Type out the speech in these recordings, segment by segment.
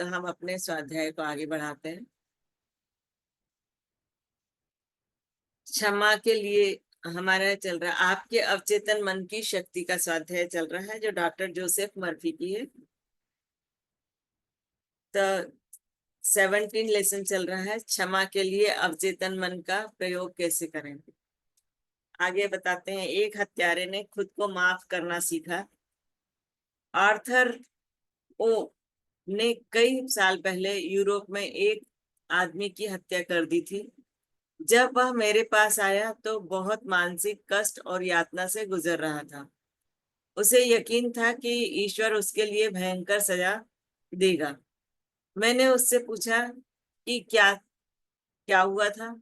हम अपने स्वाध्याय को आगे बढ़ाते हैं। क्षमा के लिए हमारा चल रहा है आपके अवचेतन मन की शक्ति का स्वाध्याय चल रहा है, जो डॉक्टर जोसेफ मर्फी की है। तो 17 लेसन चल रहा है, क्षमा के लिए अवचेतन मन का प्रयोग कैसे करें। आगे बताते हैं। एक हत्यारे ने खुद को माफ करना सीखा। आर्थर ओ ने कई साल पहले यूरोप में एक आदमी की हत्या कर दी थी। जब वह मेरे पास आया तो बहुत मानसिक कष्ट और यातना से गुजर रहा था। उसे यकीन था कि ईश्वर उसके लिए भयंकर सजा देगा। मैंने उससे पूछा कि क्या क्या हुआ था।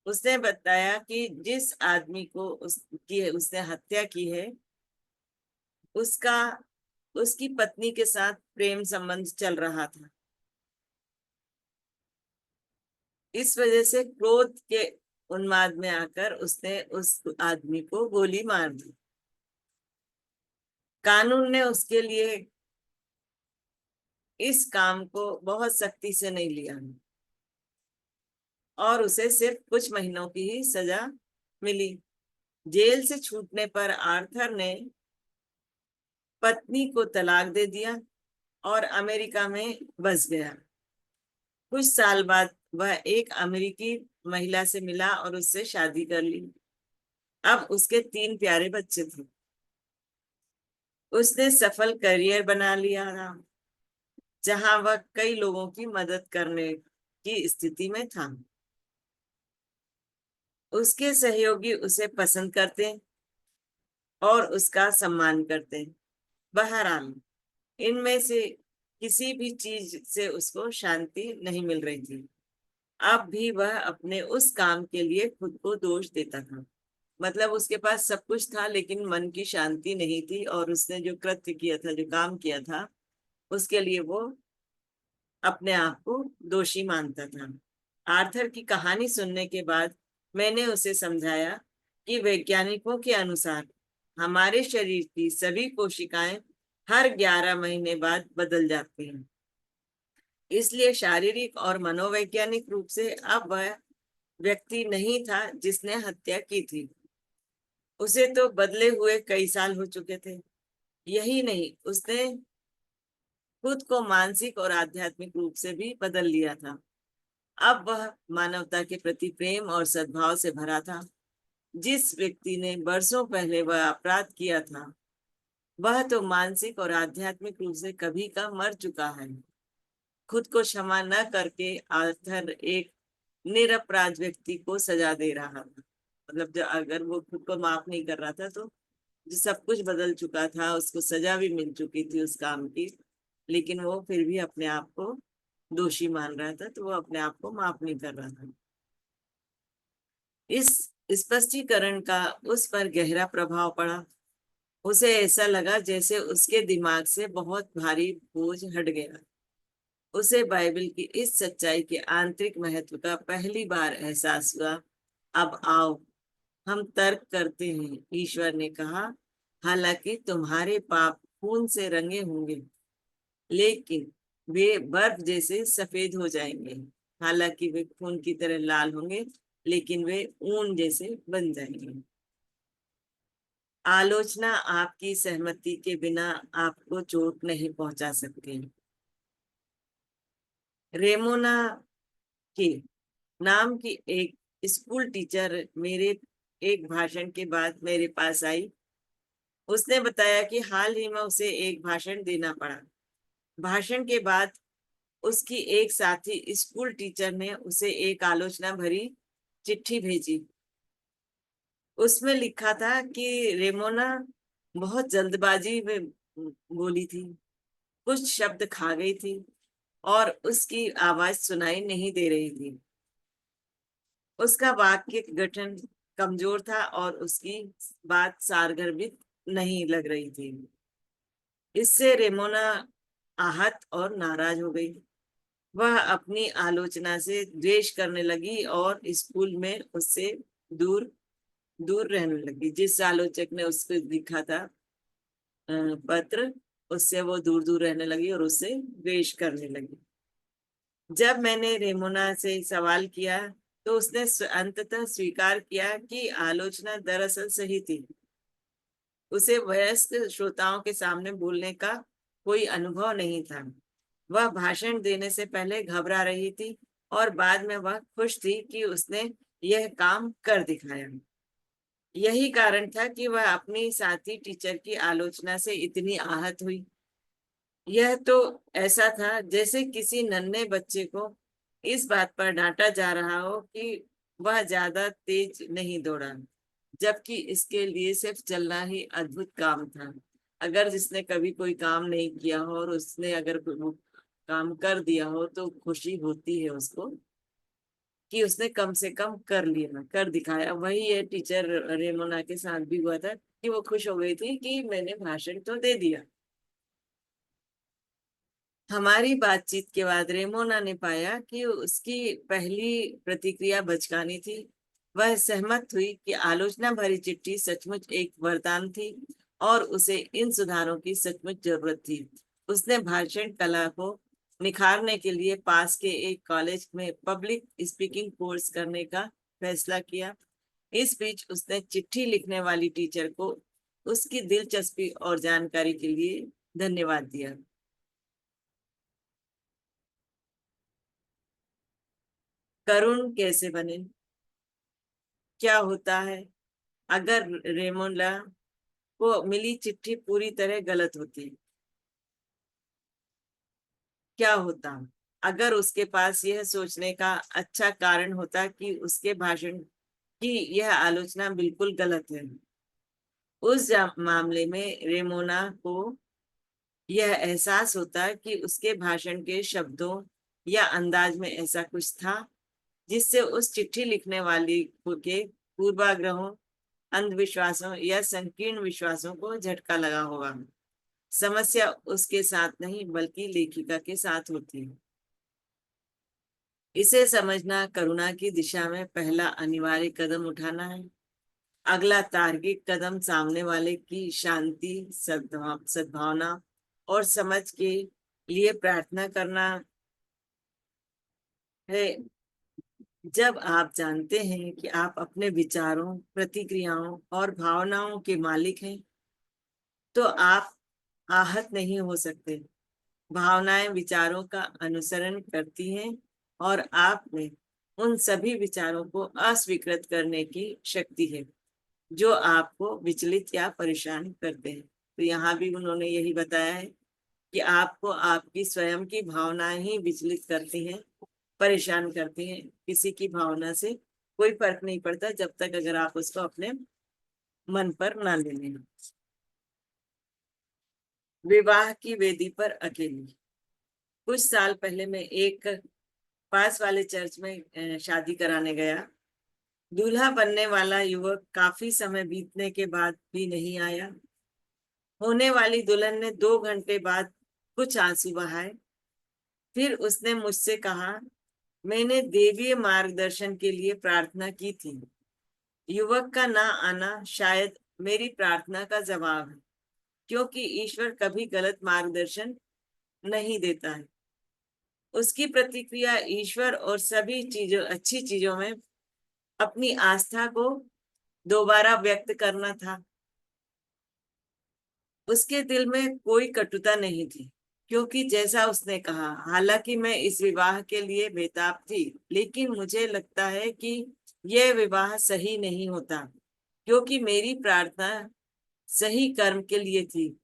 उसने बताया कि जिस आदमी को उसने हत्या की है, उसका उसकी पत्नी के साथ प्रेम संबंध चल रहा था। इस वजह से क्रोध के उन्माद में आकर उसने उस आदमी को गोली मार दी। कानून ने उसके लिए इस काम को बहुत सख्ती से नहीं लिया और उसे सिर्फ कुछ महीनों की ही सजा मिली। जेल से छूटने पर आर्थर ने पत्नी को तलाक दे दिया और अमेरिका में बस गया। कुछ साल बाद वह एक अमेरिकी महिला से मिला और उससे शादी कर ली। अब उसके 3 प्यारे बच्चे थे। उसने सफल करियर बना लिया था, जहां वह कई लोगों की मदद करने की स्थिति में था। उसके सहयोगी उसे पसंद करते और उसका सम्मान करते। बहरहाल, इनमें से किसी भी चीज से उसको शांति नहीं मिल रही थी। अब भी वह अपने उस काम के लिए खुद को दोष देता था। मतलब उसके पास सब कुछ था लेकिन मन की शांति नहीं थी, और उसने जो कृत्य किया था, जो काम किया था, उसके लिए वो अपने आप को दोषी मानता था। आर्थर की कहानी सुनने के बाद मैंने उसे समझाया कि वैज्ञानिकों के अनुसार हमारे शरीर की सभी कोशिकाएं हर 11 महीने बाद बदल जाती हैं। इसलिए शारीरिक और मनोवैज्ञानिक रूप से अब वह व्यक्ति नहीं था जिसने हत्या की थी। उसे तो बदले हुए कई साल हो चुके थे। यही नहीं, उसने खुद को मानसिक और आध्यात्मिक रूप से भी बदल लिया था। अब वह मानवता के प्रति प्रेम और सद्भाव से भरा था। जिस व्यक्ति ने बरसों पहले वह अपराध किया था, वह तो मानसिक और आध्यात्मिक रूप से कभी का मर चुका है। खुद को क्षमा न करके आर्थर एक निरपराध व्यक्ति को सजा दे रहा था। मतलब जो अगर वो खुद को माफ नहीं कर रहा था, तो जो सब कुछ बदल चुका था, उसको सजा भी मिल चुकी थी उस काम की, लेकिन वो फिर भी अपने आप को दोषी मान रहा था, तो वो अपने आप को माफ नहीं कर रहा था। इस स्पष्टीकरण का उस पर गहरा प्रभाव पड़ा। उसे ऐसा लगा जैसे उसके दिमाग से बहुत भारी बोझ हट गया। उसे बाइबल की इस सच्चाई के आंतरिक महत्व का पहली बार एहसास हुआ। अब आओ हम तर्क करते हैं, ईश्वर ने कहा। हालांकि तुम्हारे पाप खून से रंगे होंगे, लेकिन वे बर्फ जैसे सफेद हो जाएंगे। हालांकि वे खून की तरह लाल होंगे, लेकिन वे ऊन जैसे बन जाएंगे। आलोचना आपकी सहमति के बिना आपको चोट नहीं पहुंचा सकती। रेमोना के नाम की एक स्कूल टीचर मेरे एक भाषण के बाद मेरे पास आई। उसने बताया कि हाल ही में उसे एक भाषण देना पड़ा। भाषण के बाद उसकी एक साथी स्कूल टीचर ने उसे एक आलोचना भरी चिट्ठी भेजी। उसमें लिखा था कि रेमोना बहुत जल्दबाजी में बोली थी, कुछ शब्द खा गई थी और उसकी आवाज सुनाई नहीं दे रही थी। उसका वाक्य गठन कमजोर था और उसकी बात सारगर्भित नहीं लग रही थी। इससे रेमोना आहत और नाराज हो गई। वह अपनी आलोचना से द्वेष करने लगी और स्कूल में उससे दूर दूर रहने लगी। जिस आलोचक ने उसको लिखा था पत्र, उससे वो दूर दूर रहने लगी और उससे द्वेष करने लगी। जब मैंने रेमोना से सवाल किया तो उसने अंततः स्वीकार किया कि आलोचना दरअसल सही थी। उसे वयस्क श्रोताओं के सामने बोलने का कोई अनुभव नहीं था। वह भाषण देने से पहले घबरा रही थी और बाद में वह खुश थी कि उसने यह काम कर दिखाया। यही कारण था कि वह अपनी साथी टीचर की आलोचना से इतनी आहत हुई। यह तो ऐसा था जैसे किसी नन्हे बच्चे को इस बात पर डांटा जा रहा हो कि वह ज्यादा तेज नहीं दौड़ा, जबकि इसके लिए सिर्फ चलना ही अद्भुत काम था। अगर जिसने कभी कोई काम नहीं किया हो और उसने अगर वो काम कर दिया हो तो खुशी होती है उसको कि उसने कम से कम कर लिया, कर दिखाया। वही ये टीचर रेमोना के साथ भी हुआ था कि वो खुश हो गई थी कि मैंने भाषण तो दे दिया। हमारी बातचीत के बाद रेमोना ने पाया कि उसकी पहली प्रतिक्रिया बचकानी थी। वह सहमत हुई कि आलोचना भरी चिट्ठी सचमुच एक वरदान थी और उसे इन सुधारों की सचमुच जरूरत थी। उसने भाषण कला को निखारने के लिए पास के एक कॉलेज में पब्लिक स्पीकिंग कोर्स करने का फैसला किया। इस बीच उसने चिट्ठी लिखने वाली टीचर को उसकी दिलचस्पी और जानकारी के लिए धन्यवाद दिया। करुण कैसे बने? क्या होता है अगर रेमोला को मिली चिट्ठी पूरी तरह गलत होती? क्या होता अगर उसके पास यह सोचने का अच्छा कारण होता कि उसके भाषण की यह आलोचना बिल्कुल गलत है? उस मामले में रेमोना को यह एहसास होता कि उसके भाषण के शब्दों या अंदाज में ऐसा कुछ था जिससे उस चिट्ठी लिखने वाली के पूर्वाग्रहों, अंधविश्वासों या संकीर्ण विश्वासों को झटका लगा होगा। समस्या उसके साथ नहीं बल्कि लेखिका के साथ होती है। इसे समझना करुणा की दिशा में पहला अनिवार्य कदम उठाना है। अगला तार्किक कदम सामने वाले की शांति, सद्भावना और समझ के लिए प्रार्थना करना है। जब आप जानते हैं कि आप अपने विचारों, प्रतिक्रियाओं और भावनाओं के मालिक हैं, तो आप आहत नहीं हो सकते। भावनाएं विचारों का अनुसरण करती हैं और आप में उन सभी विचारों को अस्वीकृत करने की शक्ति है जो आपको विचलित या परेशान करते हैं। तो यहाँ भी उन्होंने यही बताया है कि आपको आपकी स्वयं की भावनाएं ही विचलित करती हैं, परेशान करती हैं। किसी की भावना से कोई फर्क नहीं पड़ता जब तक अगर आप उसको अपने मन पर ना ले लें। विवाह की वेदी पर अकेली। कुछ साल पहले मैं एक पास वाले चर्च में शादी कराने गया। दूल्हा बनने वाला युवक काफी समय बीतने के बाद भी नहीं आया। होने वाली दुल्हन ने 2 घंटे बाद कुछ आंसू बहाए। फिर उसने मुझसे कहा, मैंने देवीय मार्गदर्शन के लिए प्रार्थना की थी। युवक का ना आना शायद मेरी प्रार्थना का जवाब है, क्योंकि ईश्वर कभी गलत मार्गदर्शन नहीं देता है। उसकी प्रतिक्रिया ईश्वर और सभी चीजों, अच्छी चीजों में अपनी आस्था को दोबारा व्यक्त करना था। उसके दिल में कोई कटुता नहीं थी, क्योंकि जैसा उसने कहा, हालांकि मैं इस विवाह के लिए बेताब थी, लेकिन मुझे लगता है कि यह विवाह सही नहीं होता, क्योंकि मेरी प्रार्थना सही कर्म के लिए थी,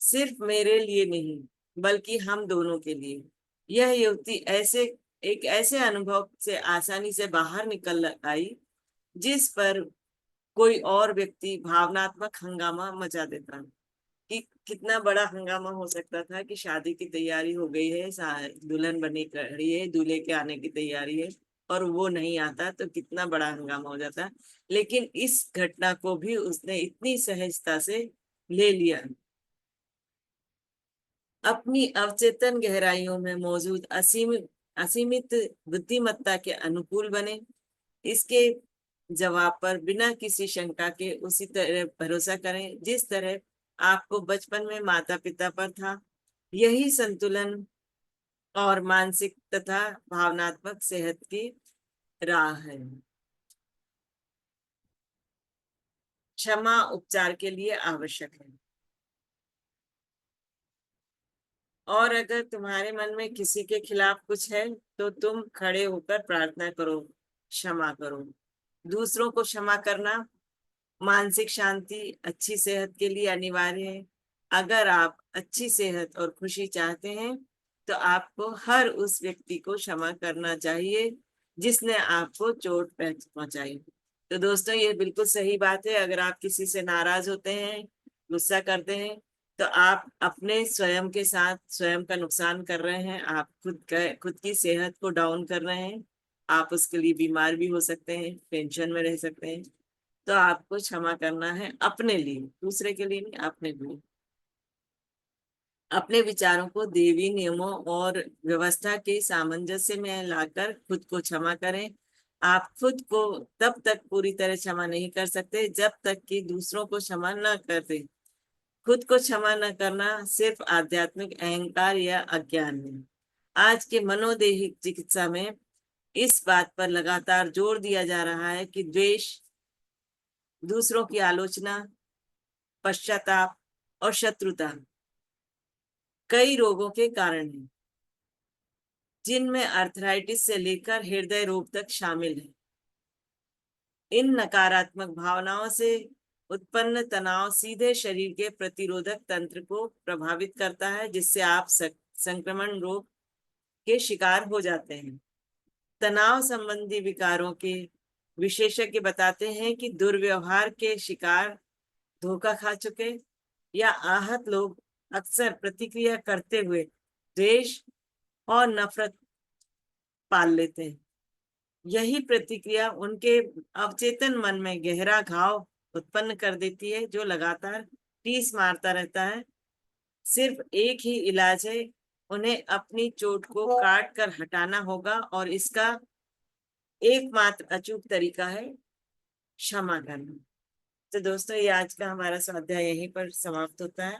सिर्फ मेरे लिए नहीं बल्कि हम दोनों के लिए। यह युवती एक ऐसे अनुभव से आसानी से बाहर निकल आई जिस पर कोई और व्यक्ति भावनात्मक हंगामा मचा देता। कि कितना बड़ा हंगामा हो सकता था कि शादी की तैयारी हो गई है, दुल्हन बनी खड़ी है, दूल्हे के आने की तैयारी है और वो नहीं आता तो कितना बड़ा हंगामा हो जाता। लेकिन इस घटना को भी उसने इतनी सहजता से ले लिया। अपनी अवचेतन गहराइयों में मौजूद असीमित बुद्धिमत्ता के अनुकूल बने। इसके जवाब पर बिना किसी शंका के उसी तरह भरोसा करें जिस तरह आपको बचपन में माता पिता पर था। यही संतुलन और मानसिक तथा भावनात्मक सेहत की राह है। क्षमा उपचार के लिए आवश्यक है। और अगर तुम्हारे मन में किसी के खिलाफ कुछ है तो तुम खड़े होकर प्रार्थना करो, क्षमा करो। दूसरों को क्षमा करना मानसिक शांति, अच्छी सेहत के लिए अनिवार्य है। अगर आप अच्छी सेहत और खुशी चाहते हैं तो आपको हर उस व्यक्ति को क्षमा करना चाहिए जिसने आपको चोट पहुंचाई। तो दोस्तों, ये बिल्कुल सही बात है। अगर आप किसी से नाराज होते हैं, गुस्सा करते हैं, तो आप अपने स्वयं के साथ स्वयं का नुकसान कर रहे हैं। आप खुद की सेहत को डाउन कर रहे हैं। आप उसके लिए बीमार भी हो सकते हैं, टेंशन में रह सकते हैं। तो आपको क्षमा करना है अपने लिए, दूसरे के लिए नहीं, अपने लिए। अपने विचारों को देवी नियमों और व्यवस्था के सामंजस्य में लाकर खुद को क्षमा करें। आप खुद को तब तक पूरी तरह क्षमा नहीं कर सकते जब तक कि दूसरों को क्षमा न कर दे। खुद को क्षमा न करना सिर्फ आध्यात्मिक अहंकार या अज्ञान है। आज के मनोदैहिक चिकित्सा में इस बात पर लगातार जोर दिया जा रहा है कि द्वेष, दूसरों की आलोचना, पश्चाताप और शत्रुता कई रोगों के कारण है, जिनमें अर्थराइटिस से लेकर हृदय रोग तक शामिल है। इन नकारात्मक भावनाओं से उत्पन्न तनाव सीधे शरीर के प्रतिरोधक तंत्र को प्रभावित करता है, जिससे आप संक्रमण रोग के शिकार हो जाते हैं। तनाव संबंधी विकारों के विशेषज्ञ बताते हैं कि दुर्व्यवहार के शिकार, धोखा खा चुके या आहत लोग अक्सर प्रतिक्रिया करते हुए द्वेष और नफरत पाल लेते हैं। यही प्रतिक्रिया उनके अवचेतन मन में गहरा घाव उत्पन्न कर देती है, जो लगातार टीस मारता रहता है। सिर्फ एक ही इलाज है, उन्हें अपनी चोट को काट कर हटाना होगा, और इसका एकमात्र अचूक तरीका है क्षमा करना। तो दोस्तों, ये आज का हमारा स्वाध्याय यहीं पर समाप्त होता है।